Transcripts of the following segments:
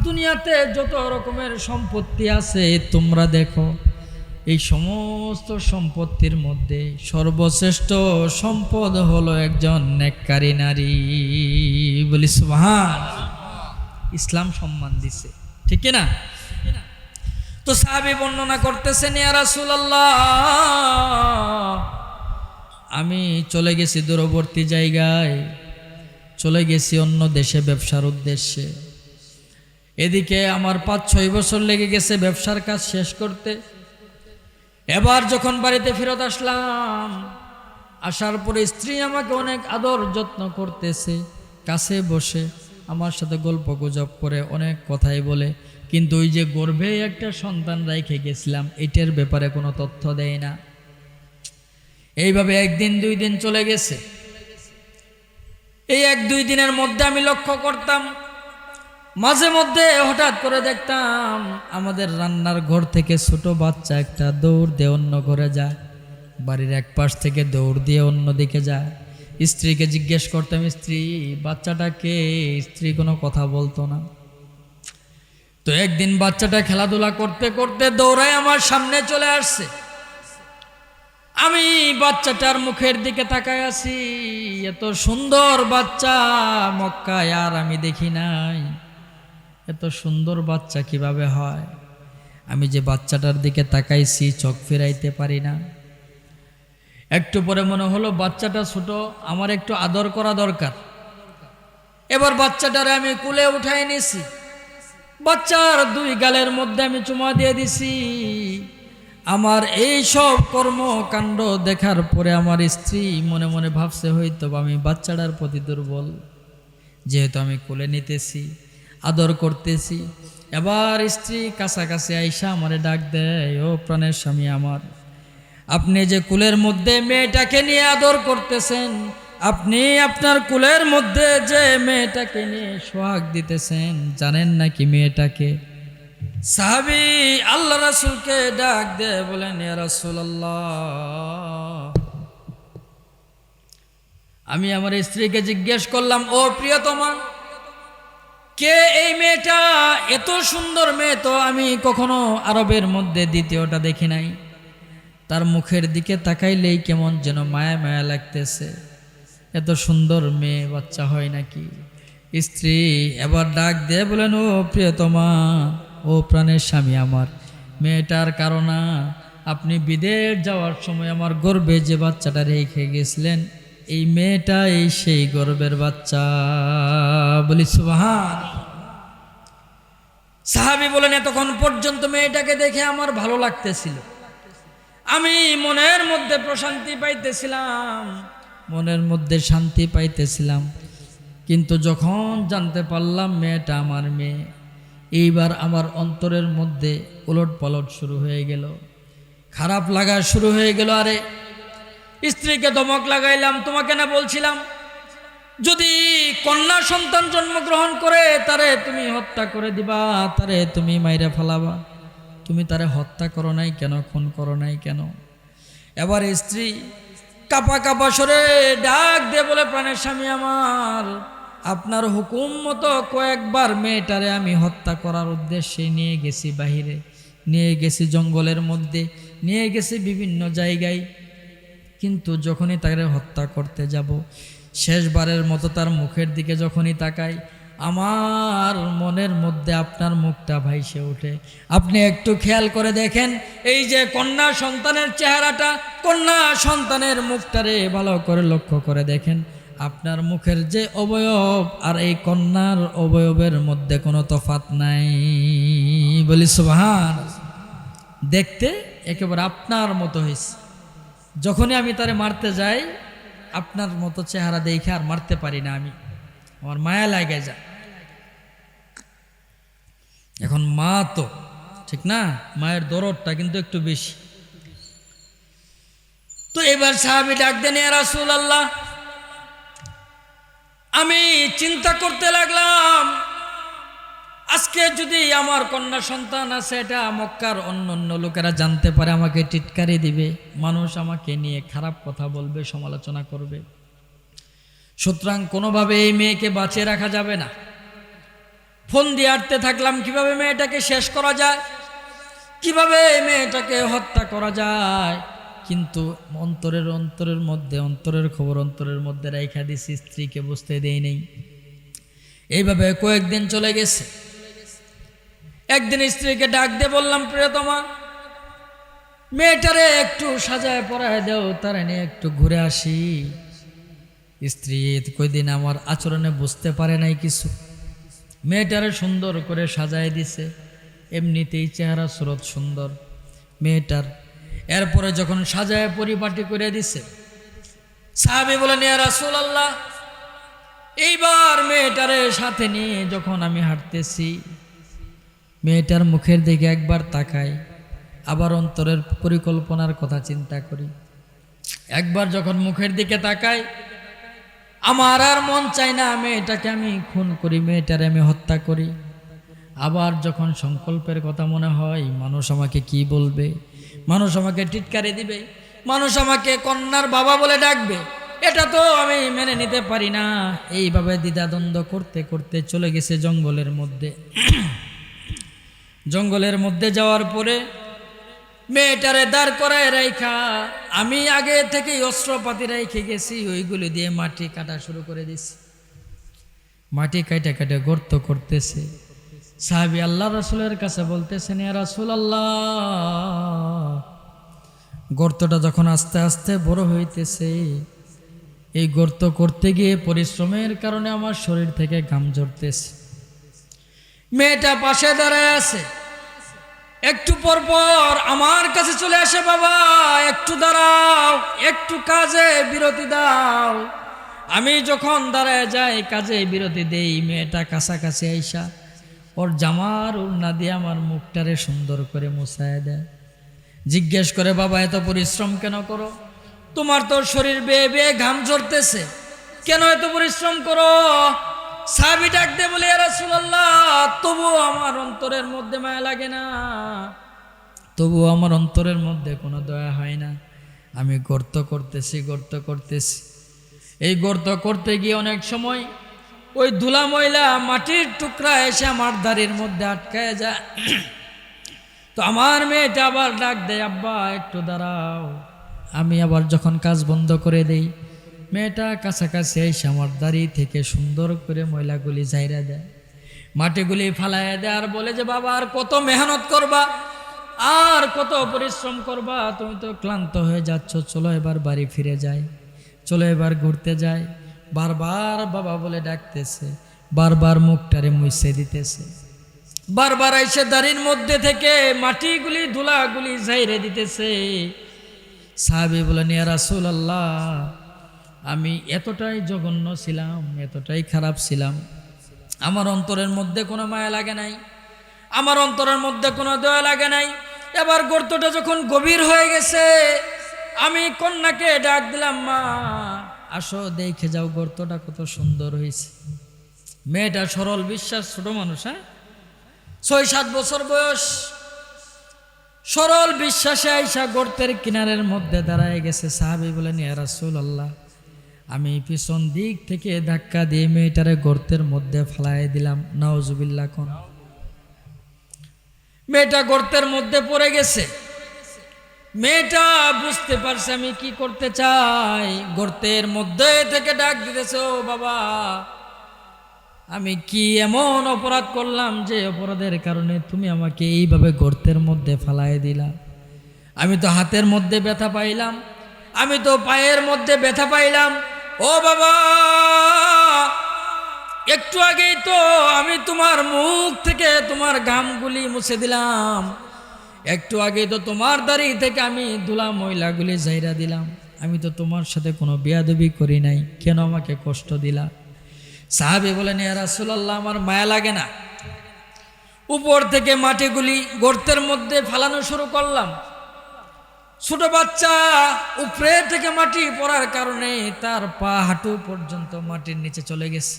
দুনিয়াতে যত রকমের সম্পত্তি আছে তোমরা দেখো, এই সমস্ত সম্পত্তির মধ্যে সর্বশ্রেষ্ঠ সম্পদ হলো একজন নেককারী নারী। বলি সুবহান। ইসলাম সম্মান দিছে, ঠিক না? তো সাহাবী বর্ণনা করতেছেন, ইয়া রাসূলুল্লাহ, আমি চলে গেছি দূরবর্তী জায়গায়, চলে গেছি অন্য দেশে ব্যবসার উদ্দেশ্যে। এদিকে আমার 5-6 বছর লেগে গেছে ব্যবসার কাজ শেষ করতে। এবার যখন বাড়িতে ফেরত আসলাম, আসার পরে স্ত্রী আমাকে অনেক আদর যত্ন করতেছে, কাছে বসে আমার সাথে গল্প গুজব করে অনেক কথাই বলে, কিন্তু ওই যে গর্ভে একটা সন্তান রেখে গেছিলাম এটার ব্যাপারে কোনো তথ্য দেয় না। এইভাবে 1 দিন 2 দিন চলে গেছে। এই 1-2 দিনের মধ্যে আমি লক্ষ্য করতাম, মাঝে মধ্যে হঠাৎ করে দেখতাম আমাদের রান্নার ঘর থেকে ছোট বাচ্চা একটা দৌড় দিয়ে অন্য ঘরে যায়, বাড়ির এক পাশ থেকে দৌড় দিয়ে অন্য দিকে যায়। স্ত্রীকে জিজ্ঞেস করতাম, স্ত্রী বাচ্চাটা কে? স্ত্রী কোনো কথা বলতো না। তো একদিন বাচ্চাটা খেলাধুলা করতে করতে দৌড়ায় আমার সামনে চলে আসছে। আমি বাচ্চাটার মুখের দিকে তাকায় আছি, এত সুন্দর বাচ্চা মক্কায় আর আমি দেখি নাই। এত সুন্দর বাচ্চা কিভাবে হয়? আমি যে বাচ্চাটার দিকে তাকাইছি চোখ ফেরাইতে পারি না। একটু পরে মনে হলো বাচ্চাটা ছোট, আমার একটু আদর করা দরকার। এবার বাচ্চাটারে আমি কুলে উঠাই নিছি, বাচ্চার 2 গালের মধ্যে আমি চুমা দিয়ে দিছি। আমার এই সব কর্মকাণ্ড দেখার পরে আমার স্ত্রী মনে মনে ভাবছে হয়তো আমি বাচ্চাটার প্রতি দুর্বল, যেহেতু আমি কোলে নিতেছি, আদর করতেছি। এবার স্ত্রী কাছাকাছি আইসা আমারে ডাক দেয়, ও প্রাণের স্বামী আমার, আপনি যে কুলের মধ্যে মেয়েটাকে নিয়ে আদর করতেছেন, আপনি আপনার কুলের মধ্যে যে মেয়েটাকে নিয়ে সোহাগ দিতেছেন, জানেন নাকি মেয়েটাকে? সাহাবী আল্লাহ রাসূলকে ডাক দিয়ে বলেন, ইয়া রাসূলুল্লাহ, আমি আমার স্ত্রীকে জিজ্ঞেস করলাম, ও প্রিয়তমা, কে এই মেয়েটা? এত সুন্দর মেয়ে তো আমি কখনো আরবের মধ্যে দ্বিতীয়টা দেখি নাই। তার মুখের দিকে তাকাইলেই কেমন যেন মায়া মায়া লাগতেছে। এত সুন্দর মেয়ে বাচ্চা হয় নাকি? স্ত্রী এবার ডাক দিয়ে বলেন, ও প্রিয়তমা, ও প্রাণের স্বামী আমার, মেয়েটার কারণ আপনি বিদেশ যাওয়ার সময় আমার গর্ভে যে বাচ্চাটা রেখে গেছিলেন, এই মেয়েটা এই সেই গর্ভের বাচ্চা। বলি সুবহান। সাহাবী বলেন, এতক্ষণ পর্যন্ত মেয়েটাকে দেখে আমার ভালো লাগতেছিল, আমি মনের মধ্যে প্রশান্তি পাইতেছিলাম, মনের মধ্যে শান্তি পাইতেছিলাম, কিন্তু যখন জানতে পারলাম মেয়েটা আমার মেয়ে, এইবার আমার অন্তরের মধ্যে উলট পালট শুরু হয়ে গেল, খারাপ লাগা শুরু হয়ে গেল। আরে স্ত্রীকে ধমক লাগাইলাম, তোমাকে না বলছিলাম যদি কন্যা সন্তান জন্মগ্রহণ করে তারে তুমি হত্যা করে দিবা, তারে তুমি মাইরা ফেলাবা, তুমি তারে হত্যা করো নাই কেন, খুন করো নাই কেন? এবার স্ত্রী কাপা কাপা সরে ডাক দিয়ে বলে, প্রাণের স্বামী আমার, আপনার হুকুম মতো কয়েকবার মেয়েটারে আমি হত্যা করার উদ্দেশ্যে নিয়ে গেছি, বাহিরে নিয়ে গেছি, জঙ্গলের মধ্যে নিয়ে গেছি, বিভিন্ন জায়গায়, কিন্তু যখনই তাকে হত্যা করতে যাব, শেষবারের মতো তার মুখের দিকে যখনই তাকাই, আমার মনের মধ্যে আপনার মুখটা ভাইসে ওঠে। আপনি একটু খেয়াল করে দেখেন, এই যে কন্যা সন্তানের চেহারাটা, কন্যা সন্তানের মুখটারে ভালো করে লক্ষ্য করে দেখেন, আপনার মুখের যে অবয়ব আর এই কন্যার অবয়বের মধ্যে কোনো তফাৎ নাই। বলি সুবহান। দেখতে একেবারে আপনার মতো হয়েছে। যখনই আমি তারে মারতে যাই, আপনার মতো চেহারা দেখে আর মারতে পারি না, আমি আমার মায়া লাগে যায়। এখন মা তো ঠিক না, মায়ের দরদটা কিন্তু একটু বেশি। তো এবার সাহাবী ডাক দেন, ইয়া রাসূলুল্লাহ, আমি চিন্তা করতে লাগলাম, আজকে যদি আমার কন্যা সন্তান আছে, এটা মক্কার অন্য অন্য লোকেরা জানতে পারে, আমাকে টিটকারি দিবে, মানুষ আমাকে নিয়ে খারাপ কথা বলবে, সমালোচনা করবে। সুতরাং কোনোভাবে এই মেয়েকে বাঁচিয়ে রাখা যাবে না। ফোন দিয়ে আটতে থাকলাম কিভাবে মেয়েটাকে শেষ করা যায়, কিভাবে মেয়েটাকে হত্যা করা যায়। কিন্তু অন্তরের মধ্যে অন্তরের খবর অন্তরের মধ্যে রাইখা দিছি, স্ত্রীকে বুঝতে দেই নেই। এইভাবে কয়েকদিন চলে গেছে। একদিন স্ত্রীকে ডাক দিয়ে বললাম, প্রিয়তমা, মেয়েটারে একটু সাজায় পরায় দেও, তারা নিয়ে একটু ঘুরে আসি। স্ত্রী কয়দিন আমার আচরণে বুঝতে পারে নাই কিছু। মেয়েটারে সুন্দর করে সাজায় দিছে, এমনিতেই চেহারা সুরত সুন্দর মেয়েটার। এরপরে যখন সাজায় পরিপাটি করে দিছে, সাহাবী বলেন, ইয়া রাসূলুল্লাহ, এইবার মেয়েটারে সাথে নিয়ে যখন আমি হাঁটতেছি, মেয়েটার মুখের দিকে একবার তাকাই, আবার অন্তরের পরিকল্পনার কথা চিন্তা করি। একবার যখন মুখের দিকে তাকাই, আমার আর মন চাই না মেয়েটাকে আমি খুন করি, মেয়েটারে আমি হত্যা করি। আবার যখন সংকল্পের কথা মনে হয়, মানুষ আমাকে কি বলবে, মানুষ আমাকে টিটকারি দিবে, মানুষ আমাকে কন্যার বাবা বলে ডাকবে, এটা তো আমি মেনে নিতে পারি না। এইভাবে দ্বিধাদ্বন্দ্ব করতে করতে চলে গেছে জঙ্গলের মধ্যে। জঙ্গলের মধ্যে যাওয়ার পরে মেয়েটারে দাঁড় করায় রাইখা আমি আগে থেকেই অস্ত্রপাতি রেখে গেছি, ওইগুলো দিয়ে মাটি কাটা শুরু করে দিছি। মাটি কাটে কাটে গর্ত করতেছে। সাহাবী আল্লাহ রাসূলের কাছে বলতেছেন, ইয়া রাসূলুল্লাহ, গর্তটা যখন আস্তে আস্তে বড় হইতেছে, এই গর্ত করতে গিয়ে পরিশ্রমের কারণে আমার শরীর থেকে ঘাম ঝরতেছে। মেয়েটা পাশে দাঁড়ায় আছে, একটু পর পর আমার কাছে চলে আসে, বাবা একটু দাঁড়াও, একটু কাজে বিরতি দাও। আমি যখন দাঁড়ায় যাই, কাজে বিরতি দেই, মেয়েটা কাছাকাছি আইসা ওর জামার ওড়না দিয়ে আমার মুখটারে সুন্দর করে মুছায় দেয়। জিজ্ঞেস করে, বাবা এত পরিশ্রম কেন করো? তোমার তোর শরীর বেয়ে বেয়ে ঘাম ঝরতেছে, কেন এত পরিশ্রম করো? সাহাবী ডাক দিয়ে বলে, ইয়া রাসূলুল্লাহ, তবুও আমার অন্তরের মধ্যে মায়া লাগে না, তবুও আমার অন্তরের মধ্যে কোনো দয়া হয় না। আমি গর্ত করতেছি। এই গর্ত করতে গিয়ে অনেক সময় ওই ধুলা ময়লা মাটির টুকরা এসে আমার দাড়ির মধ্যে আটকায় যায়। তো আমার মেয়েটা আবার ডাক দেয়, আব্বা একটু দাঁড়াও। আমি আবার যখন কাজ বন্ধ করে দেই, মেয়েটা কাছাকাছি এসে আমার দাড়ি থেকে সুন্দর করে ময়লাগুলি ঝাইরা দেয়, মাটিগুলি ফালাইয়া দেয়, আর বলে যে, বাবা আর কত মেহনত করবা, আর কত পরিশ্রম করবা, তুমি তো ক্লান্ত হয়ে যাচ্ছ, চলো এবার বাড়ি ফিরে যাই, চলো এবার ঘুরতে যাই। বারবার বাবা বলে ডাকতেছে, বারবার মুখটারে মুছে দিতেছে, বারবার এসে দাড়ির মধ্যে থেকে মাটিগুলি ধুলাগুলি ঝাইরে দিতেছে। সাহাবী বলেন, ইয়া রাসূলুল্লাহ, আমি এতটাই জঘন্য ছিলাম, এতটাই খারাপ ছিলাম, আমার অন্তরের মধ্যে কোনো মায়া লাগে নাই, আমার অন্তরের মধ্যে কোনো দয়া লাগে নাই। এবার গর্তটা যখন গভীর হয়ে গেছে, আমি কন্যাকে ডাক দিলাম, মা আসো দেখে যাও গর্তটা কত সুন্দর হয়েছে। মেয়েটা সরল বিশ্বাস, ছোট মানুষ, 6-7 বছর বয়স, সরল বিশ্বাসে আইসা গর্তের কিনারের মধ্যে দাঁড়ায় গেছে। সাহাবী বলেন, ইয়া রাসূলুল্লাহ, আমি পিছন দিক থেকে ধাক্কা দিয়ে মেয়েটারে গর্তের মধ্যে ফেলায় দিলাম। নাউজুবিল্লাহ কোন। মেয়েটা গর্তের মধ্যে পড়ে গেছে। মেয়েটা বুঝতে পারছে আমি কি করতে চাই, গর্তের মধ্যে থেকে ডাক দিতেছে, ও বাবা, আমি কি এমন অপরাধ করলাম যে অপরাধের কারণে তুমি আমাকে এইভাবে গর্তের মধ্যে ফেলায় দিলা? আমি তো হাতের মধ্যে ব্যথা পাইলাম, আমি তো পায়ের মধ্যে ব্যথা পাইলাম, ও বাবা একটু আগেই তো আমি তোমার মুখ থেকে তোমার ঘামগুলি মুছে দিলাম, একটু আগেই তো তোমার দাড়ি থেকে আমি ধুলা ময়লাগুলি ঝাইরা দিলাম, আমি তো তোমার সাথে কোনো বেয়াদবি করি নাই, কেন আমাকে কষ্ট দিলা? সাহাবী বলেন, ইয়া রাসূলুল্লাহ, আমার মায়া লাগে না? উপর থেকে মাটিগুলি গর্তের মধ্যে ফেলানো শুরু করলাম। ছোট বাচ্চা, উপরে থেকে মাটি পড়ার কারণে তার পা হাঁটু পর্যন্ত মাটির নিচে চলে গেছে।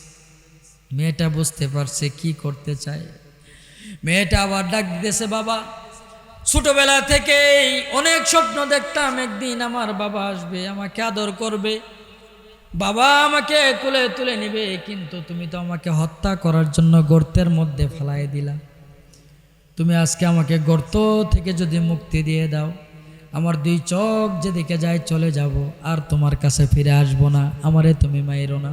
মেয়েটা বুঝতে পারছে কি করতে চায়। মেয়েটা আবার ডাক দিতেছে, বাবা ছোটবেলা থেকেই অনেক স্বপ্ন দেখতাম একদিন আমার বাবা আসবে, আমাকে আদর করবে, বাবা আমাকে কোলে তুলে নিবে, কিন্তু তুমি তো আমাকে হত্যা করার জন্য গর্তের মধ্যে ফেলাই দিলা। তুমি আজকে আমাকে গর্ত থেকে যদি মুক্তি দিয়ে দাও, আমার দুই চোখ যেদিকে যায় চলে যাব, আর তোমার কাছে ফিরে আসবো না, আমারে তুমি মাইরো না।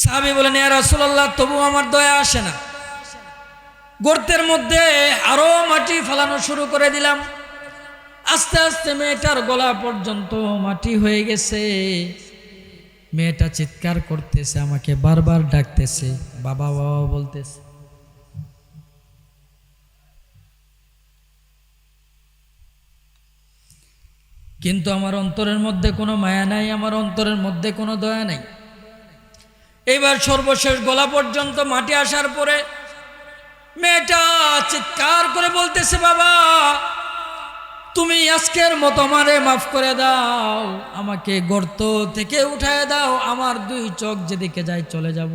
সাহাবী বলেন, ইয়া রাসূলুল্লাহ, তবু আমার দয়া আসে না। গর্তের মধ্যে আরো মাটি ফেলানো শুরু করে দিলাম। আস্তে আস্তে মেয়েটার গলা পর্যন্ত মাটি হয়ে গেছে। মেয়েটা চিৎকার করতেছে, আমাকে বারবার ডাকতেছে, বাবা বাবা বলতেছে। কিন্তু আমার অন্তরের মধ্যে কোনো মায়া নাই, আমার অন্তরের মধ্যে কোনো দয়া নাই। এইবার সর্বশেষ গলা পর্যন্ত মাটি আসার পরে মেয়েটা চিৎকার করে বলতেছে, বাবা তুমি আজকের মতো আমারে মাফ করে দাও, আমাকে গর্ত থেকে উঠায় দাও, আমার দুই চোখ যেদিকে যায় চলে যাব,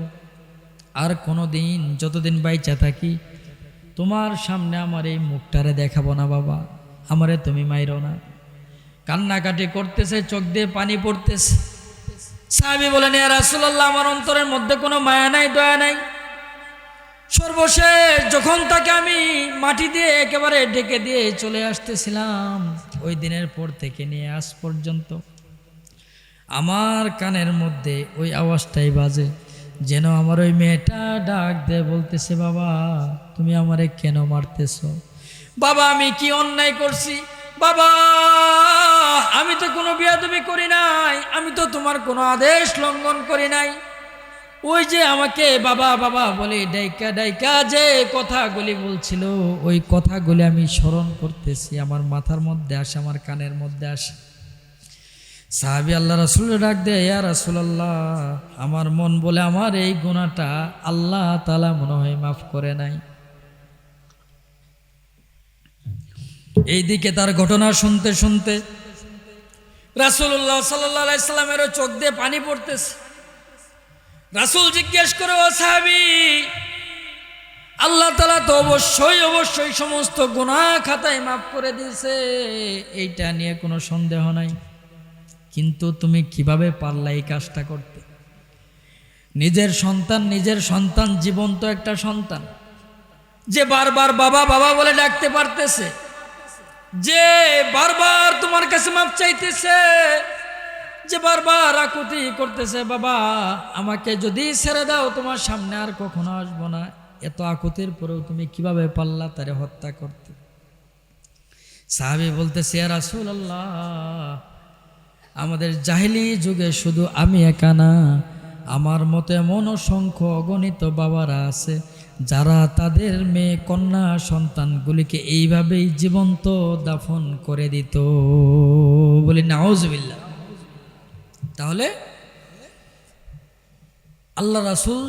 আর কোনো দিন যতদিন বাইচা থাকি তোমার সামনে আমার এই মুখটারে দেখাবো না, বাবা আমারে তুমি মাইরো না। কান্নাকাটি করতেছে, চোখ দিয়ে পানি পড়তেছে। সাহাবী বলেন, ইয়া রাসূলুল্লাহ, আমার অন্তরের মধ্যে কোনো মায়া নাই, দয়া নাই। সর্বশেষ যখন তাকে আমি মাটি দিয়ে একেবারে ঢেকে দিয়ে চলে আসতেছিলাম, ওই দিনের পর থেকে নিয়ে আজ পর্যন্ত আমার কানের মধ্যে ওই আওয়াজটাই বাজে, যেন আমার ওই মেয়েটা ডাক দিয়ে বলতেছে, বাবা তুমি আমারে কেন মারতেছ? বাবা আমি কি অন্যায় করছি? বাবা আমি তো কোনো বেয়াদবি করি নাই, আমি তো তোমার কোনো আদেশ লঙ্ঘন করি নাই। ওই যে আমাকে বাবা বাবা বলে ডাইকা ডাইকা যে কথাগুলি বলছিল, ওই কথাগুলি আমি স্মরণ করতেছি, আমার মাথার মধ্যে আসে, আমার কানের মধ্যে আসে। সাহাবী আল্লাহ রাসূল ডাক দেয়, ইয়া রাসূলুল্লাহ, আমার মন বলে আমার এই গুনাহটা আল্লাহ তাআলা মনে হয় মাফ করে নাই। এইদিকে তার ঘটনা শুনতে শুনতে রাসূলুল্লাহ সাল্লাল্লাহু আলাইহি সাল্লামেরও চোখ দিয়ে পানি পড়তেছে। রাসূল জিজ্ঞেস করে, ও সাহাবী, আল্লাহ তাআলা তো অবশ্যই অবশ্যই সমস্ত গুনাহ খাতায় মাফ করে দিয়েছে, এইটা নিয়ে কোনো সন্দেহ নাই, কিন্তু তুমি কিভাবে পারলা এই কাজটা করতে? নিজের সন্তান জীবন্ত একটা সন্তান, যে বারবার বাবা বাবা বলে ডাকতে পারতেছে, যে বারবার তোমার কাছে মাপ চাইতেছে, যে বারবার আকুতি করতেছে, বাবা আমাকে যদি ছেড়ে দাও তোমার সামনে আর কখনো আসবো না, এত আকুতির পরেও তুমি কিভাবে পারলা তারে হত্যা করতে? সাহাবী বলতেছে, ইয়া রাসূলুল্লাহ, আমাদের জাহেলি যুগে শুধু আমি একা না, আমার মতে এমন অসংখ্য অগণিত বাবারা আছে যারা তাদের মেয়ে কন্যা সন্তানগুলিকে এইভাবেই জীবন্ত দাফন করে দিত। বলি নাউজুবিল্লাহ। তাহলে আল্লাহ রাসূল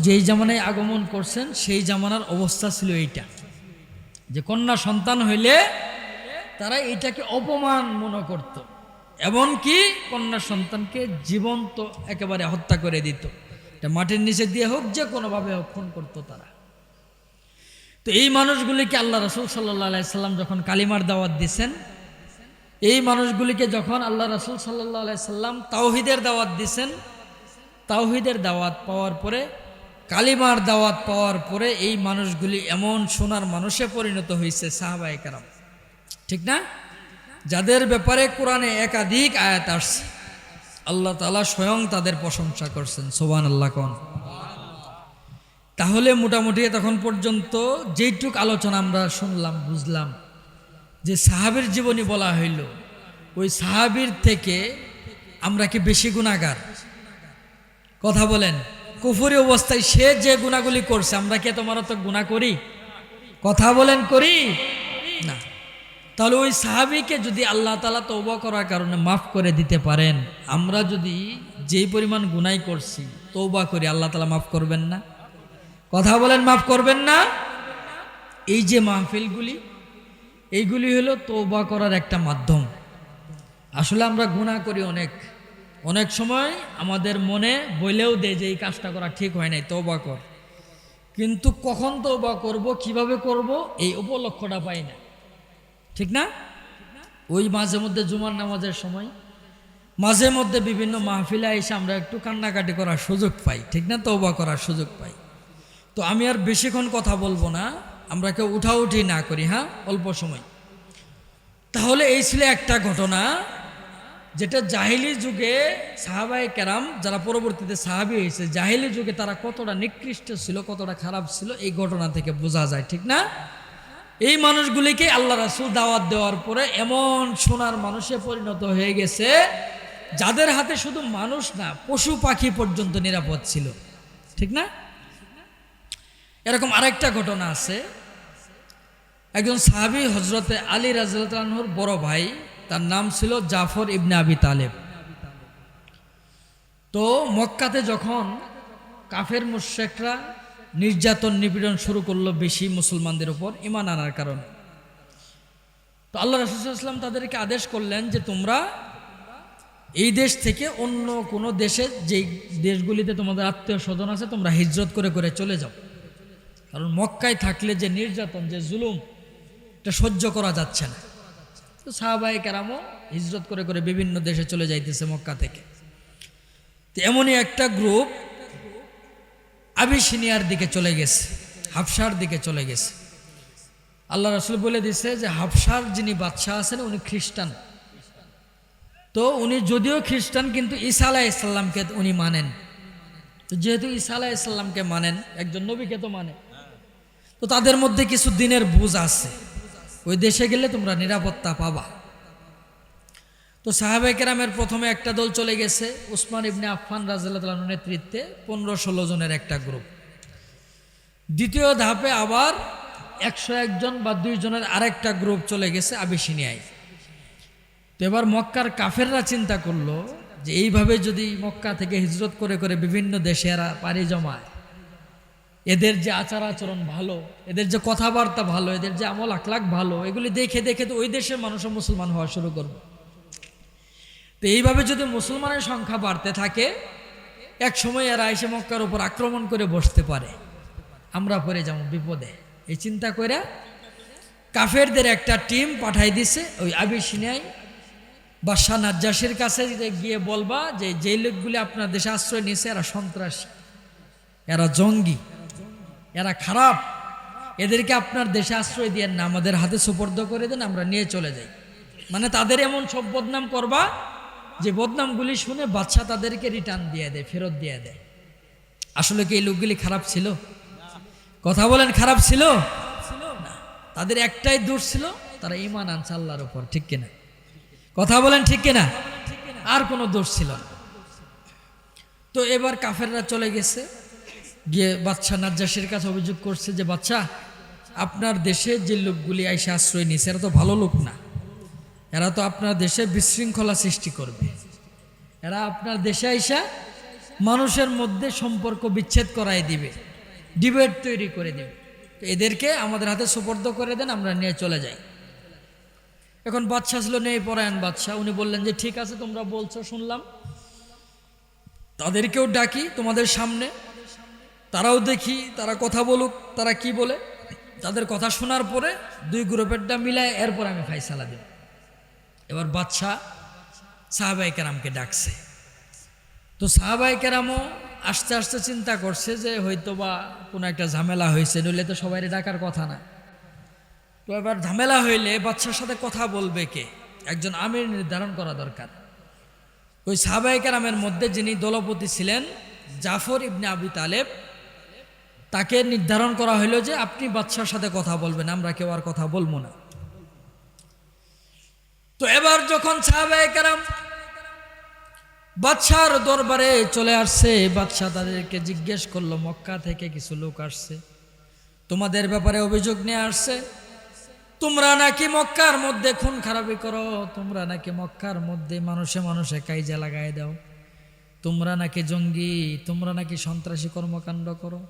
যেই জামানায় আগমন করছেন, সেই জামানার অবস্থা ছিল এইটা, যে কন্যা সন্তান হইলে তারা এটাকে অপমান মনে করত, এমনকি কন্যা সন্তানকে জীবন্ত একেবারে হত্যা করে দিত, এটা মাটির নিচে দিয়ে হোক, যে কোনোভাবে খুন করতো তারা। তো এই মানুষগুলিকে আল্লাহ রাসূল সাল্লাল্লাহু আলাইহি সাল্লাম যখন কালিমার দাওয়াত দিয়েছেন, এই মানুষগুলিকে যখন আল্লাহ রাসূল সাল্লাল্লাহু আলাইহি সাল্লাম তাওহীদের দাওয়াত দিয়েছেন, তাওহীদের দাওয়াত পাওয়ার পরে, কালিমার দাওয়াত পাওয়ার পরে এই মানুষগুলি এমন সোনার মানুষে পরিণত হয়েছে, সাহাবায়ে কেরাম, ঠিক না? যাদের ব্যাপারে কোরআনে একাধিক আয়াত আসছে, আল্লাহ তাআলা স্বয়ং তাদের প্রশংসা করছেন, সুবহানাল্লাহ কোন। তাহলে মোটামুটি তখন পর্যন্ত যেইটুক আলোচনা আমরা শুনলাম, বুঝলাম যে সাহাবীর জীবনী বলা হইল, ওই সাহাবীর থেকে আমরা কি বেশি গুনাহগার? কথা বলেন। কুফরি অবস্থায় সে যে গুনাহগুলি করছে, আমরা কি তোমার তো গুনাহ করি? কথা বলেন, করি না? তাহলে ওই সাহাবীকে যদি আল্লাহ তাআলা তওবা করার কারণে মাফ করে দিতে পারেন, আমরা যদি যেই পরিমাণ গুনাহ করছি তওবা করি, আল্লাহ তাআলা মাফ করবেন না? কথা বলেন, মাফ করবেন না? এই যে মাহফিলগুলি, এইগুলি হলো তওবা করার একটা মাধ্যম। আসলে আমরা গুনাহ করি অনেক সময় আমাদের মনে বলেও দেয় যে এই কাজটা করা ঠিক হয় নাই, তওবা কর, কিন্তু কখন তওবা করব, কিভাবে করব, এই উপলক্ষটা পাই না, ঠিক না? ওই মাঝে মধ্যে জুমার নামাজের সময় মাঝে মধ্যে বিভিন্ন মাহফিলে এসে আমরা একটু কান্নাকাটি করার সুযোগ পাই, ঠিক না, তওবা করার সুযোগ পাই। তো আমি আর বেশিক্ষণ কথা বলবো না, আমরা কেউ উঠাউঠি না করি, হ্যাঁ, অল্প সময়। তাহলে এই ছিল একটা ঘটনা, যেটা জাহিলি যুগে সাহাবায়ে কেরাম যারা পরবর্তীতে সাহাবী হয়েছে, জাহিলি যুগে তারা কতটা নিকৃষ্ট ছিল, কতটা খারাপ ছিল, এই ঘটনা থেকে বোঝা যায়, ঠিক না। এই মানুষগুলিকে আল্লাহ রাসূল দাওয়াত দেওয়ার পরে এমন সোনার মানুষে পরিণত হয়ে গেছে, যাদের হাতে শুধু মানুষ না, পশু পাখি পর্যন্ত নিরাপদ ছিল, ঠিক না। এরকম আরেকটা ঘটনা আছে। একজন সাহাবী হযরতে আলী রাদিয়াল্লাহু আনহুর বড় ভাই, তার নাম ছিল জাফর ইবনে আবি তালেব। তো মক্কাতে যখন কাফের মুশরিকরা নির্যাতন নিপীড়ন শুরু করলো বেশি মুসলমানদের উপর ঈমান আনার কারণে, তো আল্লাহ রাসূল সাল্লাল্লাহু আলাইহি ওয়াসাল্লাম তাদেরকে আদেশ করলেন যে তোমরা এই দেশ থেকে অন্য কোনো দেশে, যে দেশগুলিতে তোমাদের আত্মীয় স্বজন আছে, তোমরা হিজরত করে করে চলে যাও, কারণ মক্কায় থাকলে যে নির্যাতন, যে জুলুম, এটা সহ্য করা যাচ্ছে না। তো সাহাবায়ে কেরামও হিজরত করে করে বিভিন্ন দেশে চলে যাইতেছে মক্কা থেকে। তো এমনই একটা গ্রুপ আবিসিনিয়ার দিকে চলে গেছে, হাবশার দিকে চলে গেছে। আল্লাহ রাসূল বলে দিছে যে হাবশার যিনি বাদশাহ আছেন উনি খ্রিস্টান। তো উনি যদিও খ্রিস্টান, কিন্তু ঈসা আলাইহিস সালামকে উনি মানেন। তো যেহেতু ঈসা আলাইহিস সালামকে মানেন, একজন নবীকে তো মানে, তো তাদের মধ্যে কিছু দিনের বুঝ আছে, ওই দেশে গেলে তোমরা নিরাপত্তা পাবা। তো সাহাবায়ে কেরামের প্রথমে একটা দল চলে গেছে, উসমান ইবনে আফফান রাদিয়াল্লাহু তাআলার নেতৃত্বে 15-16 জনের একটা গ্রুপ। দ্বিতীয় ধাপে আবার 101 জন বা 2 জনের আরেকটা গ্রুপ চলে গেছে আবিসিনিয়ায়। তো এবার মক্কার কাফেররা চিন্তা করলো যে এইভাবে যদি মক্কা থেকে হিজরত করে করে বিভিন্ন দেশে এরা পাড়ি জমায়, এদের যে আচার আচরণ ভালো, এদের যে কথাবার্তা ভালো, এদের যে আমল আখলাক ভালো, এগুলি দেখে দেখে তো ওই দেশের মানুষও মুসলমান হওয়া শুরু করবে। তো এইভাবে যদি মুসলমানের সংখ্যা বাড়তে থাকে, এক সময় এরা এসে মক্কার উপর আক্রমণ করে বসতে পারে, আমরা পড়ে যাবো বিপদে। এই চিন্তা করে কাফেরদের একটা টিম পাঠাই দিছে ওই আবিসিনিয়ায় বাদশাহ নাজ্জাশীর কাছে, গিয়ে বলবা যে যেই লোকগুলি আপনার দেশে আশ্রয় নিয়েছে এরা সন্ত্রাসী, এরা জঙ্গি, এরা খারাপ, এদেরকে আপনার দেশে আশ্রয় দিয়ে না, আমাদের হাতে সুপর্দ করে দেন, আমরা নিয়ে চলে যাই। মানে তাদের এমন সব বদনাম করবা যে বদনামগুলি শুনে বাদশা তাদেরকে রিটার্ন দিয়ে দেয়, ফেরত দিয়ে দেয়। আসলে কি এই লোকগুলি খারাপ ছিল? কথা বলেন, খারাপ ছিল না। তাদের একটাই দোষ ছিল, তারা ঈমান আনছে আল্লাহর উপর, ঠিক কিনা? কথা বলেন, ঠিক কিনা? আর কোনো দোষ ছিল না। তো এবার কাফেররা চলে গেছে, গিয়ে বাদশা নাজ্জাশীর কাছে অভিযোগ করছে যে বাদশাহ, আপনার দেশে যে লোকগুলি আইসা আশ্রয় নিয়েছে এরা তো ভালো লোক না, এরা তো আপনার দেশে বিশৃঙ্খলা সৃষ্টি করবে, এরা আপনার দেশে আইসা মানুষের মধ্যে সম্পর্ক বিচ্ছেদ করাই দিবে, ডিবেট তৈরি করে দিবে। তো এদেরকে আমাদের হাতে সুপর্দ করে দেন, আমরা নিয়ে চলে যাই। এখন বাদশা ছিল নেই পরায়ণ বাদশা, উনি বললেন যে ঠিক আছে, তোমরা বলছো শুনলাম, তাদেরকেও ডাকি তোমাদের সামনে, তারাও দেখি তারা কথা বলুক, তারা কি বলে। তাদের কথা শোনার পরে 2 গ্রুপেরটা মিলায় এরপর আমি ফাইসালা দেব। এবার বাদশা সাহাবায়ে কেরামকে ডাকছে। তো সাহাবায়ে কেরামও আস্তে আস্তে চিন্তা করছে যে হয়তোবা কোনো একটা ঝামেলা হয়েছে, নইলে তো সবাই ডাকার কথা না। তো এবার ঝামেলা হইলে বাদশার সাথে কথা বলবে কে? একজন আমির নির্ধারণ করা দরকার। ওই সাহাবায়ে কেরামের মধ্যে যিনি দলপতি ছিলেন জাফর ইবনে আবি তালেব, তাকে নির্ধারণ করা হইল যে আপনি বাদশার সাথে কথা বলবেন, আমরা কেউ আর কথা বলবো না। তো এবার যখন সাহাবায়ে কেরাম বাদশার দরবারে চলে আসছে, বাদশা তাদেরকে জিজ্ঞেস করলো, মক্কা থেকে কিছু লোক আসছে, তোমাদের ব্যাপারে অভিযোগ নিয়ে আসছে, তোমরা নাকি মক্কার মধ্যে খুন খারাপি করো, তোমরা নাকি মক্কার মধ্যে মানুষে মানুষে কাইজা লাগাই দাও, তোমরা নাকি জঙ্গি, তোমরা নাকি সন্ত্রাসী কর্মকাণ্ড করো,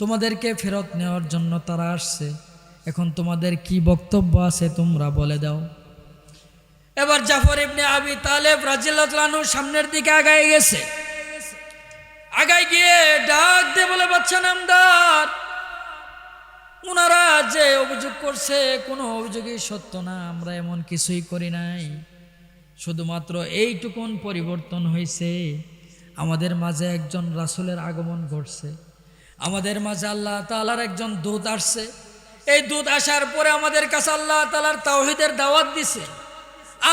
তোমাদেরকে ফেরত নেওয়ার জন্য তারা আসছে, এখন তোমাদের কি বক্তব্য আছে তোমরা বলে দাও। এবার জাফর ইবনে আবি তালেব রাদিয়াল্লাহু তাআলা আনহু সামনের দিকে আগায় গেছে, আগায় গিয়ে ডাক দিয়ে বলে, বাদশা নামদার, ওনারা যে অভিযোগ করছে কোনো অভিযোগই সত্য না, আমরা এমন কিছুই করি নাই, শুধুমাত্র এইটুকুন পরিবর্তন হয়েছে, আমাদের মাঝে একজন রাসূলের আগমন ঘটছে, আমাদের মাঝে আল্লাহ তাআলার একজন দূত আসছে। এই দূত আসার পরে আমাদের কাছে আল্লাহ তাআলার তাওহীদের দাওয়াত দিছে,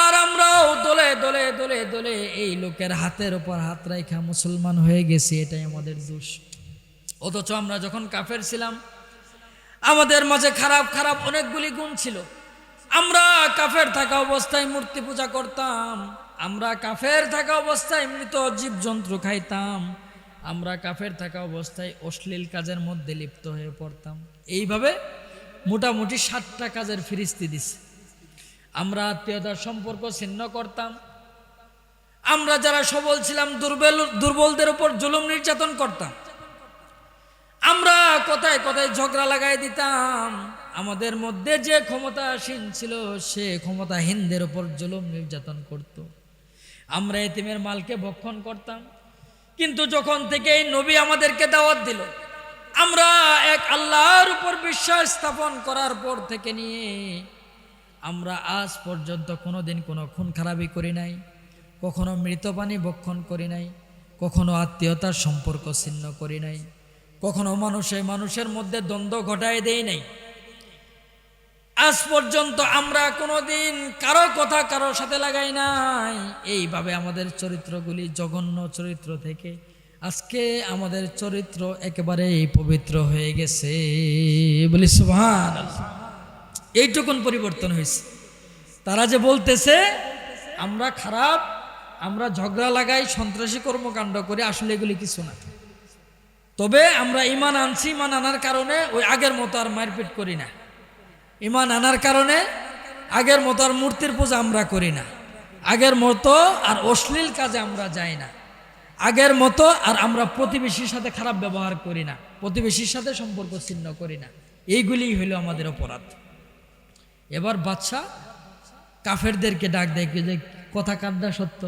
আর আমরাও দলে দলে দলে দলে এই লোকের হাতের উপর হাত রাখা মুসলমান হয়ে গেছি। এটাই আমাদের দোষ। অথচ আমরা যখন কাফের ছিলাম, আমাদের মাঝে খারাপ খারাপ অনেকগুলি গুণ ছিল। আমরা কাফের থাকা অবস্থায় মূর্তি পূজা করতাম, আমরা কাফের থাকা অবস্থায় মৃত জীবজন্তু খাইতাম, আমরা কাফের থাকা অবস্থায় অশ্লীল কাজের মধ্যে লিপ্ত হয়ে পড়তাম। এইভাবে মোটামুটি 7টা কাজের ফিরিস্তি দিছে। আমরা আত্মীয়তার সম্পর্ক ছিন্ন করতাম, আমরা যারা সবল ছিলাম দুর্বলদের উপর জুলুম নির্যাতন করতাম, আমরা কথায় কথায় ঝগড়া লাগাই দিতাম, আমাদের মধ্যে যে ক্ষমতাসীন ছিল সে ক্ষমতাহীনদের উপর জুলুম নির্যাতন করত, আমরা এতিমের মালকে ভক্ষণ করতাম। কিন্তু যখন থেকে এই নবী আমাদেরকে দাওয়াত দিল, আমরা এক আল্লাহর উপর বিশ্বাস স্থাপন করার পর থেকে নিয়ে আমরা আজ পর্যন্ত কোনোদিন কোনো খুন খারাপি করি নাই, কখনো মৃত পানি ভক্ষণ করি নাই, কখনো আত্মীয়তার সম্পর্ক ছিন্ন করি নাই, কখনো মানুষের মধ্যে দ্বন্দ্ব ঘটায় দেই নাই। আজ পর্যন্ত আমরা কোনোদিন কারো কথা কারোর সাথে লাগাই নাই। এইভাবে আমাদের চরিত্রগুলি জঘন্য চরিত্র থেকে আজকে আমাদের চরিত্র একেবারেই পবিত্র হয়ে গেছে। বলি সুবহানাল্লাহ। এইটুকুন পরিবর্তন হয়েছে। তারা যে বলতেছে আমরা খারাপ, আমরা ঝগড়া লাগাই, সন্ত্রাসী কর্মকাণ্ড করি, আসলে এগুলি কিছু না। তবে আমরা ঈমান আনছি, ঈমান আনার কারণে ওই আগের মতো আর মারপিট করি না। ঈমান আনার কারণে আগের মতো আর মূর্তির পূজা আমরা করি না, আগের মতো আর অশ্লীল কাজে আমরা যাই না, আগের মতো আর আমরা প্রতিবেশীর সাথে খারাপ ব্যবহার করি না, প্রতিবেশীর সাথে সম্পর্ক ছিন্ন করি না। এইগুলি হইল আমাদের অপরাধ। এবার বাদশা কাফেরদেরকে ডাক দেয় যে কথা কান্না সত্য,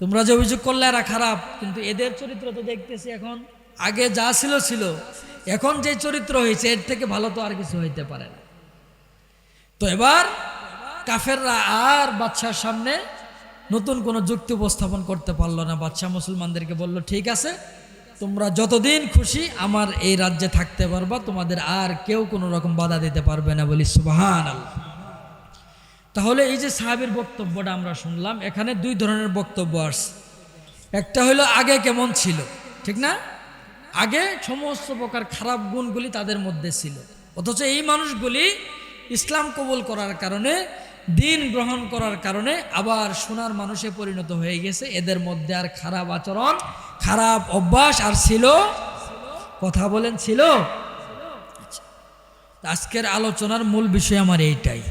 তোমরা যে অভিযোগ করলে এরা খারাপ, কিন্তু এদের চরিত্র তো দেখতেছি এখন আগে যা ছিল ছিল, এখন যে চরিত্র হয়েছে এর থেকে ভালো তো আর কিছু হইতে পারে না। তো এবার কাফেররা আর বাদশার সামনে নতুন কোনো যুক্তি উপস্থাপন করতে পারলো না। বাদশাহ মুসলমানদেরকে বলল, ঠিক আছে, তোমরা যতদিন খুশি আমার এই রাজ্যে থাকতে পারবা, তোমাদের আর কেউ কোনো রকম বাধা দিতে পারবে না। বলি সুবহানাল্লাহ। তাহলে এই যে সাহাবীর বক্তব্যটা আমরা শুনলাম, এখানে 2 ধরনের বক্তব্য আসছে। একটা হলো আগে কেমন ছিল, ঠিক না? আগে সমস্ত প্রকার খারাপ গুণগুলি তাদের মধ্যে ছিল, অথচ এই মানুষগুলি ইসলাম কবুল করার কারণে, দিন গ্রহণ করার কারণে আবার সোনার মানুষে পরিণত হয়ে গেছে। এদের মধ্যে আর খারাপ আচরণ, খারাপ অভ্যাস আর ছিল? কথা বলেন, ছিল? আজকের আলোচনার মূল বিষয় আমার এইটাই,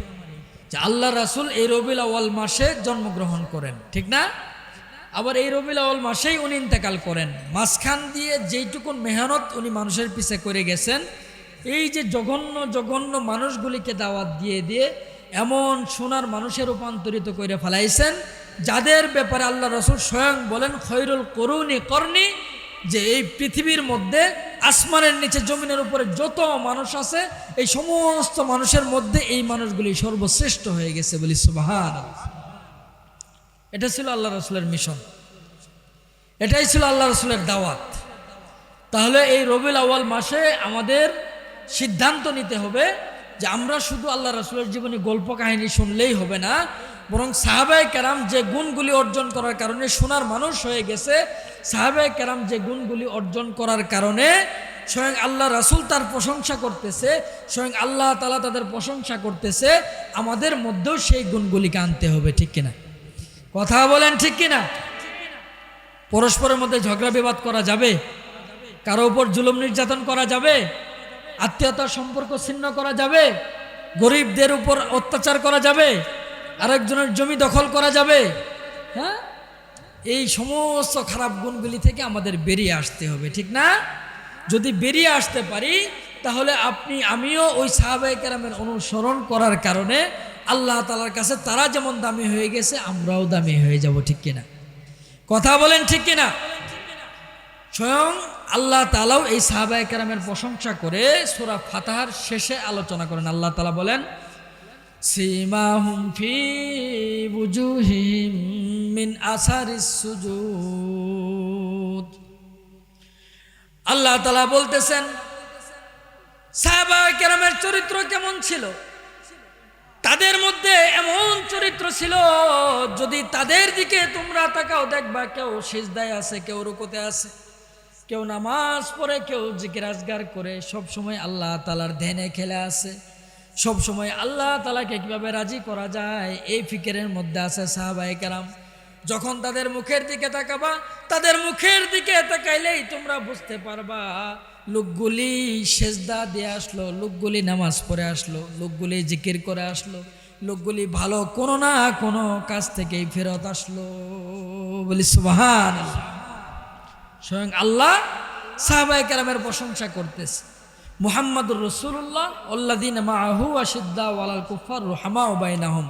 যে আল্লাহ রাসূল এই রবিউল আউয়াল মাসে জন্মগ্রহণ করেন, ঠিক না? আবার এই রবিউল আউয়াল মাসেই উনি ইন্তেকাল করেন। মাঝখান দিয়ে যেইটুকুন মেহনত উনি মানুষের পিছে করে গেছেন, এই যে জঘন্য জঘন্য মানুষগুলিকে দাওয়াত দিয়ে দিয়ে এমন সোনার মানুষে রূপান্তরিত করে ফেলাইছেন, যাদের ব্যাপারে আল্লাহ রাসূল স্বয়ং বলেন খৈরুল কুরুনি করনি, যে এই পৃথিবীর মধ্যে আসমানের নিচে জমিনের উপরে যত মানুষ আছে, এই সমস্ত মানুষের মধ্যে এই মানুষগুলি সর্বশ্রেষ্ঠ হয়ে গেছে। বলি সুবহানাল্লাহ। এটা ছিল আল্লাহ রাসূলের মিশন, এটাই ছিল আল্লাহ রাসূলের দাওয়াত। তাহলে এই রবিউল আউয়াল মাসে আমাদের সিদ্ধান্ত নিতে হবে যে আমরা শুধু আল্লাহ রাসূলের জীবনী গল্প কাহিনী শুনলেই হবে না, বরং সাহাবায়ে কেরাম যে গুণগুলি অর্জন করার কারণে সোনার মানুষ হয়ে গেছে, সাহাবায়ে কেরাম যে গুণগুলি অর্জন করার কারণে স্বয়ং আল্লাহ রাসূল তার প্রশংসা করতেছে, স্বয়ং আল্লাহ তাআলা তাদের প্রশংসা করতেছে, আমাদের মধ্যেও সেই গুণগুলিকে আনতে হবে। ঠিক কিনা? কথা বলেন, ঠিক কিনা? পরস্পরের মধ্যে ঝগড়া বিবাদ করা যাবে? কারো উপর জুলুম নির্যাতন করা যাবে? আত্মীয়তার সম্পর্ক ছিন্ন করা যাবে? গরিবদের উপর অত্যাচার করা যাবে? আরেকজনের জমি দখল করা যাবে? হ্যাঁ, এই সমস্ত খারাপ গুণগুলি থেকে আমাদের বেরিয়ে আসতে হবে, ঠিক না? যদি বেরিয়ে আসতে পারি, তাহলে আপনি আমিও ওই সাহাবায়ে কেরামের অনুসরণ করার কারণে আল্লাহ তাআলার কাছে তারা যেমন দামি হয়ে গেছে, আমরাও দামি হয়ে যাব। ঠিক কিনা? কথা বলেন, ঠিক কিনা? স্বয়ং আল্লাহ তাআলাও এই সাহাবায়ে কেরামের প্রশংসা করে সূরা ফাতিহার শেষে আলোচনা করেন। আল্লাহ তাআলা বলেন, সীমাহুম ফি বুজুহিহিম মিন আসারিস সুজুদ। আল্লাহ তাআলা বলতেছেন সাহাবায়ে কেরামের চরিত্র কেমন ছিল। তাদের মধ্যে এমন চরিত্র ছিল, যদি তাদের দিকে তোমরা তাকাও দেখবা কেউ সিজদায় আছে, কেউ রুকুতে আছে, কেউ নামাজ পড়ে, কেউ জিকির আজগার করে, সব সময় আল্লাহ তাআলার ধ্যানে খেলে আছে, সব সময় আল্লাহ তাআলাকে কিভাবে রাজি করা যায় এই ফিকিরের মধ্যে আছে সাহাবায়ে কেরাম। যখন তাদের মুখের দিকে তাকাবা, তাদের মুখের দিকে তাকাইলেই তোমরা বুঝতে পারবা লোকগুলি সেজদা দিয়ে আসলো, লোকগুলি নামাজ পড়ে আসলো, লোকগুলি জিকির করে আসলো, লোকগুলি ভালো কোনো না কোনো কাজ থেকেই ফেরত আসলো। বলি সুবহানাল্লাহ। স্বয়ং আল্লাহ সাহাবায়ে কেরামের প্রশংসা করতেছে। মুহাম্মাদুর রাসূলুল্লাহ আল্লাযীনা মাআহু আশিদ্দাউ আলাল কুফার রুহামাউ বাইনাহুম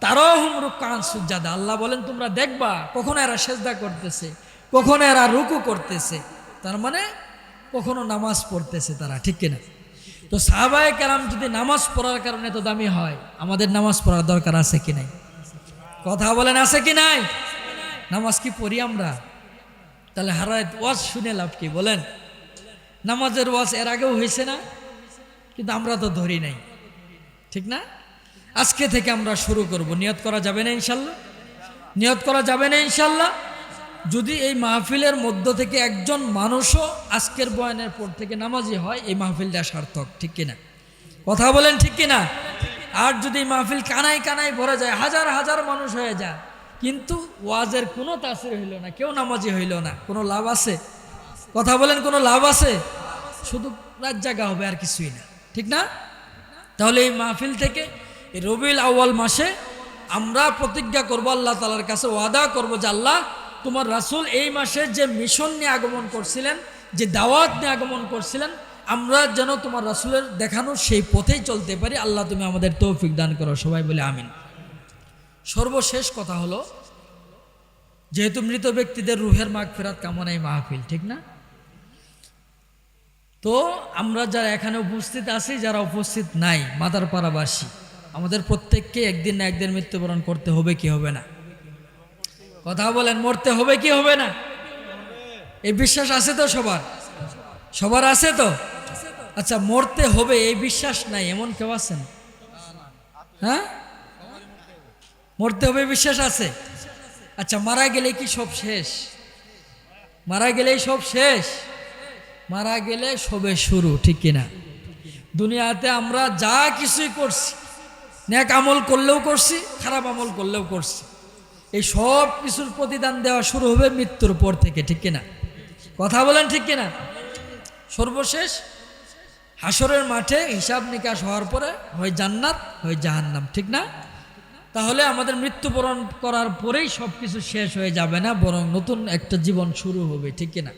তারাহুম রুকআন সুজদা। আল্লাহ বলেন তোমরা দেখবা কখনো এরা সেজদা করতেছে, কখনো এরা রুকু করতেছে, তার মানে কখনো নামাজ পড়তেছে তারা, ঠিক কিনা? তো সাহাবায়ে কেরাম যদি নামাজ পড়ার কারণে তো দামি হয়, আমাদের নামাজ পড়ার দরকার আছে কি নাই? কথা বলেন আছে কি নাই? নামাজ কি পড়ি আমরা? তাহলে হারায় ওয়াজ শুনে লাভ কি বলেন? নামাজের ওয়াজ এর আগেও হয়েছে না, কিন্তু আমরা তো ধরি নাই, ঠিক না? আজকে থেকে আমরা শুরু করব। নিয়ত করা যাবে না ইনশাল্লাহ? নিয়ত করা যাবে না ইনশাল্লাহ? যদি এই মাহফিলের মধ্য থেকে একজন মানুষও আজকের বয়ানের পর থেকে নামাজি হয়, এই মাহফিলটা সার্থক, ঠিক কিনা? কথা বলেন ঠিক কিনা? আর যদি মাহফিল কানায় কানায় ভরে যায়, হাজার হাজার মানুষ হয়ে যায়, কিন্তু ওয়াজের কোনো তাসির হইল না, কেউ নামাজি হইল না, কোনো লাভ আছে? কথা বলেন কোনো লাভ আছে? শুধু রাত জাগা হবে আর কিছুই না, ঠিক না? তাহলে এই মাহফিল থেকে এই রবিউল আউয়াল মাসে আমরা প্রতিজ্ঞা করব, আল্লাহ তাআলার কাছে ওয়াদা করব যে আল্লাহ তোমার রাসূল এই মাসে যে মিশন নিয়ে আগমন করছিলেন, যে দাওয়াত নিয়ে আগমন করছিলেন, আমরা যেন তোমার রাসূলের দেখানো সেই পথেই চলতে পারি। আল্লাহ তুমি আমাদের তৌফিক দান করো, সবাই বলে আমিন। সর্বশেষ কথা হলো, যেহেতু মৃত ব্যক্তিদের রুহের মাগফিরাত কামনায় মাহফিল, ঠিক না? তো আমরা যারা এখানে উপস্থিত আছি, যারা উপস্থিত নাই, মাদারপাড়াবাসী, আমাদের প্রত্যেককে একদিন না একদিন মৃত্যুবরণ করতে হবে কি হবে না? কথা বলেন, মরতে হবে কি হবে না? এই বিশ্বাস আছে তো সবার? সবার আছে তো? আচ্ছা, মরতে হবে এই বিশ্বাস নাই এমন কেউ আছেন? হ্যাঁ, মরতে হবে বিশ্বাস আছে। আচ্ছা, মারা গেলে কি সব শেষ? মারা গেলেই সব শেষ? মারা গেলে সবে শুরু, ঠিক কিনা? দুনিয়াতে আমরা যা কিছুই করছি, নেক আমল করলেও করছি, খারাপ আমল করলেও করছি, এই সব কিছুর প্রতিদান দেওয়া শুরু হবে মৃত্যুর পর থেকে, ঠিক কিনা? কথা বলেন ঠিক কিনা? সর্বশেষ হাসরের মাঠে হিসাব নিকাশ হওয়ার পরে হয় জান্নাত হয় জাহান্নাম, ঠিক না? তাহলে আমাদের মৃত্যুবরণ করার পরেই সব কিছু শেষ হয়ে যাবে না, বরং নতুন একটা জীবন শুরু হবে, ঠিক কিনা?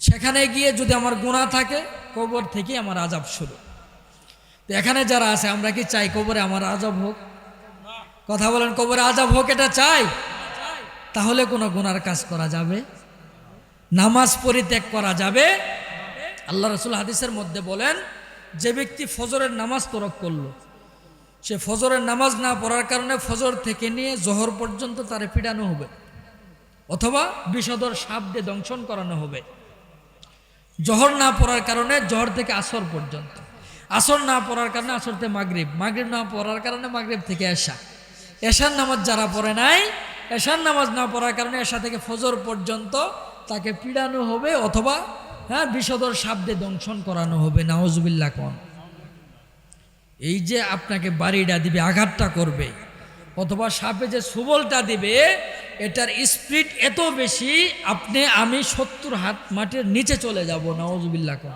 সেখানে গিয়ে যদি আমার গুনাহ থাকে, কবর থেকে আমার আযাব শুরু। তো এখানে যারা আছে, আমরা কি চাই কবরে আমার আযাব হোক? কথা বলেন, কবরে আযাব হোক এটা চাই? তাহলে কোনো গুনার কাজ করা যাবে? নামাজ পরিত্যাগ করা যাবে? আল্লাহ রাসূল হাদিসের মধ্যে বলেন, যে ব্যক্তি ফজরের নামাজ তরক করলো, সে ফজরের নামাজ না পড়ার কারণে ফজর থেকে নিয়ে জোহর পর্যন্ত তারে পিটানো হবে, অথবা বিষধর সাপ দিয়ে দংশন করানো হবে। জোহর না পড়ার কারণে জোহর থেকে আসর পর্যন্ত, আসর না পড়ার কারণে আসর থেকে মাগরিব, মাগরিব না পড়ার কারণে মাগরিব থেকে এশা, এশার নামাজ যারা পড়ে নাই, এশার নামাজ না পড়ার কারণে এশা থেকে ফজর পর্যন্ত তাকে পিড়ানো হবে, অথবা বিষধর সাপ দিয়ে দংশন করানো হবে। নাউজুবিল্লাহ কোন? এই যে আপনাকে বাড়িটা দিবে, আঘাতটা করবে, অথবা সাপে যে সুবলটা দিবে, এটার স্পিড এত বেশি, আপনি আমি 70 হাত মাটির নিচে চলে যাব। নাউজুবিল্লাহ কোন?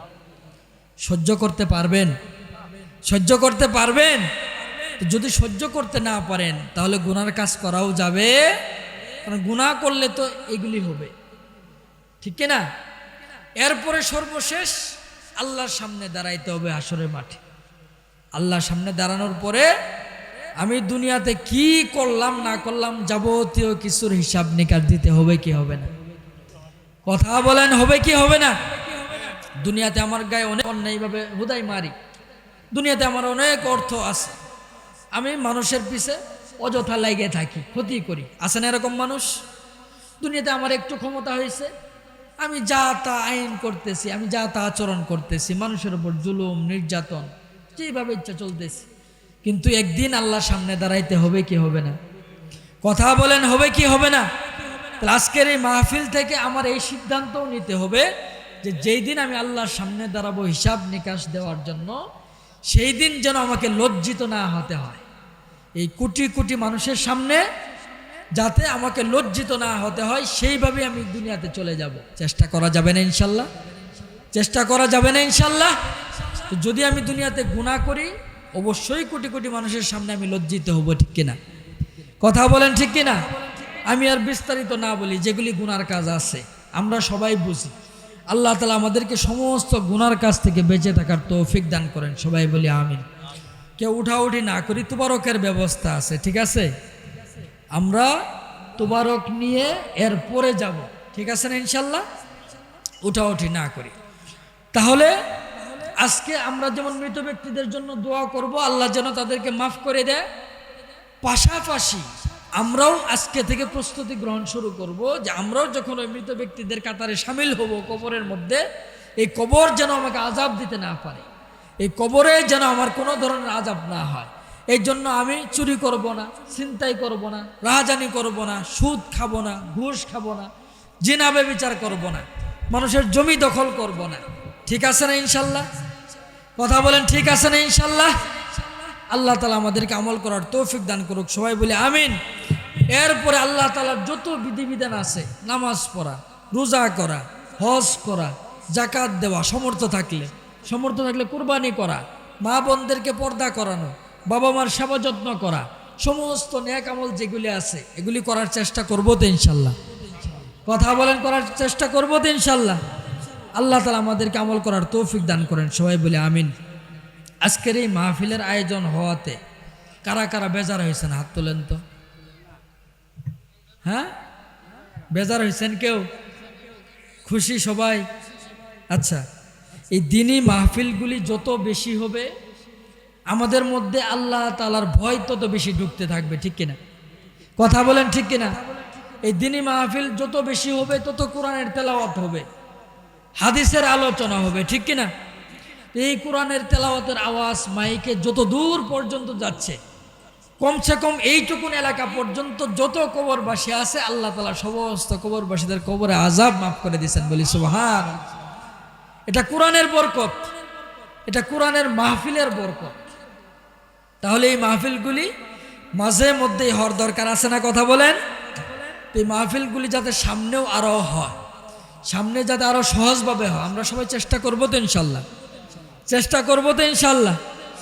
সহ্য করতে পারবেন? সহ্য করতে পারবেন? যদি সহ্য করতে না পারেন, তাহলে গুনার কাজ করাও যাবে, কারণ গুনাহ করলে তো এগুলি হবে, ঠিক কিনা? এরপরে সর্বশেষ আল্লাহর সামনে দাঁড়াইতে হবে হাসরের মাঠে। আল্লাহর সামনে দাঁড়ানোর পরে আমি দুনিয়াতে কি করলাম না করলাম যাবতীয় কিছুর হিসাব নিকাশ দিতে হবে কি হবে না? কথা বলেন, হবে কি হবে না? দুনিয়াতে আমার গায়ে অনেক অন্যায়ভাবে হুদাই মারি, দুনিয়াতে আমার অনেক অর্থ আছে, আমি মানুষের পিছে অযথা লাগিয়ে থাকি, ক্ষতি করি। আছেন এরকম মানুষ? দুনিয়াতে আমার একটু ক্ষমতা হয়েছে, আমি যা তা আইন করতেছি, আমি যা তা আচরণ করতেছি, মানুষের উপর জুলুম নির্যাতন যেভাবে ইচ্ছা চলতেছি। কিন্তু একদিন আল্লাহর সামনে দাঁড়াইতে হবে কি হবে না? কথা বলেন, হবে কি হবে না? তাহলে আজকের এই মাহফিল থেকে আমার এই সিদ্ধান্তও নিতে হবে যে যেই দিন আমি আল্লাহর সামনে দাঁড়াবো হিসাব নিকাশ দেওয়ার জন্য, সেই দিন যেন আমাকে লজ্জিত না হতে হয়। এই কোটি কোটি মানুষের সামনে যাতে আমাকে লজ্জিত না হতে হয়, সেইভাবে আমি দুনিয়াতে চলে যাব। চেষ্টা করা যাবে না ইনশাল্লাহ? চেষ্টা করা যাবে না ইনশাল্লাহ? তো যদি আমি দুনিয়াতে গুনাহ করি, অবশ্যই কোটি কোটি মানুষের সামনে আমি লজ্জিত হব, ঠিক কিনা? কথা বলেন ঠিক কিনা? আমি আর বিস্তারিত না বলি, যেগুলি গুনার কাজ আছে আমরা সবাই বুঝি। আল্লাহ তাআলা আমাদেরকে সমস্ত গুনার কাজ থেকে বেঁচে থাকার তৌফিক দান করেন, সবাই বলি আমিন। কেউ উঠাউঠি না করি, তুবারকের ব্যবস্থা আছে, ঠিক আছে? আমরা তুবারক নিয়ে এরপরে যাব, ঠিক আছে না ইনশাল্লাহ? উঠাউঠি না করি। তাহলে আজকে আমরা যেমন মৃত ব্যক্তিদের জন্য দোয়া করব, আল্লাহ যেন তাদেরকে মাফ করে দেয়, পাশাপাশি আমরাও আজকে থেকে প্রস্তুতি গ্রহণ শুরু করব যে আমরাও যখন ওই মৃত ব্যক্তিদের কাতারে সামিল হব কবরের মধ্যে, এই কবর যেন আমাকে আযাব দিতে না পারে, এই কবরে যেন আমার কোনো ধরনের আযাব না হয়। এই জন্য আমি চুরি করব না, ছিনতাই করব না, রাহাজানি করব না, সুদ খাবো না, ঘুষ খাবো না, জিনা ব্যভিচার করব না, মানুষের জমি দখল করব না, ঠিক আছে না ইনশাল্লাহ? কথা বলেন ঠিক আছে না ইনশাল্লাহ? আল্লাহ তাআলা আমাদেরকে আমল করার তৌফিক দান করুক, সবাই বলে আমিন। এরপরে আল্লাহ তাআলার যত বিধিবিধান আছে, নামাজ পড়া, রোজা করা, হজ করা, জাকাত দেওয়া, সামর্থ্য থাকলে কুরবানি করা, মা বোনদেরকে পর্দা করানো, বাবা মার সেবা যত্ন করা, সমস্ত নেক আমল যেগুলি আছে এগুলি করার চেষ্টা করবো তো ইনশাল্লাহ? কথা বলেন, করার চেষ্টা করবো তো ইনশাল্লাহ? আল্লাহ তাআলা আমাদেরকে আমল করার তৌফিক দান করেন, সবাই বলে আমিন। আজকের এই মাহফিলের আয়োজন হওয়াতে কারা কারা বেজার হয়েছেন হাত তোলেন তো। হ্যাঁ, বেজার হয়েছেন কেউ? খুশি সবাই? আচ্ছা, এই দিনই মাহফিলগুলি যত বেশি হবে আমাদের মধ্যে আল্লাহ তাআলার ভয় তত বেশি ঢুকতে থাকবে, ঠিক কিনা? কথা বলেন ঠিক কিনা? এই দিনই মাহফিল যত বেশি হবে তত কোরআনের তেলাওয়াত হবে, হাদিসের আলোচনা হবে, ঠিক কিনা? এই কোরআনের তেলাওয়াতের আওয়াজ মাইকে যত দূর পর্যন্ত যাচ্ছে, কমসে কম এইটুকুন এলাকা পর্যন্ত যত কবরবাসী আছে আল্লাহ তাআলা সমস্ত কবরবাসীদের কবরে আযাব মাফ করে দিয়েছেন, বলি সুবহানাল্লাহ। এটা কোরআনের বরকত, এটা কোরআনের মাহফিলের বরকত। তাহলে এই মাহফিলগুলি মাঝে মধ্যেই হওয়ার দরকার আছে না? কথা বলেন। এই মাহফিলগুলি যাতে সামনেও আরো হয়, সামনে যাতে আরো সহজভাবে হয়, আমরা সবাই চেষ্টা করবো তো ইনশাল্লাহ? চেষ্টা করবো তো ইনশাল্লাহ?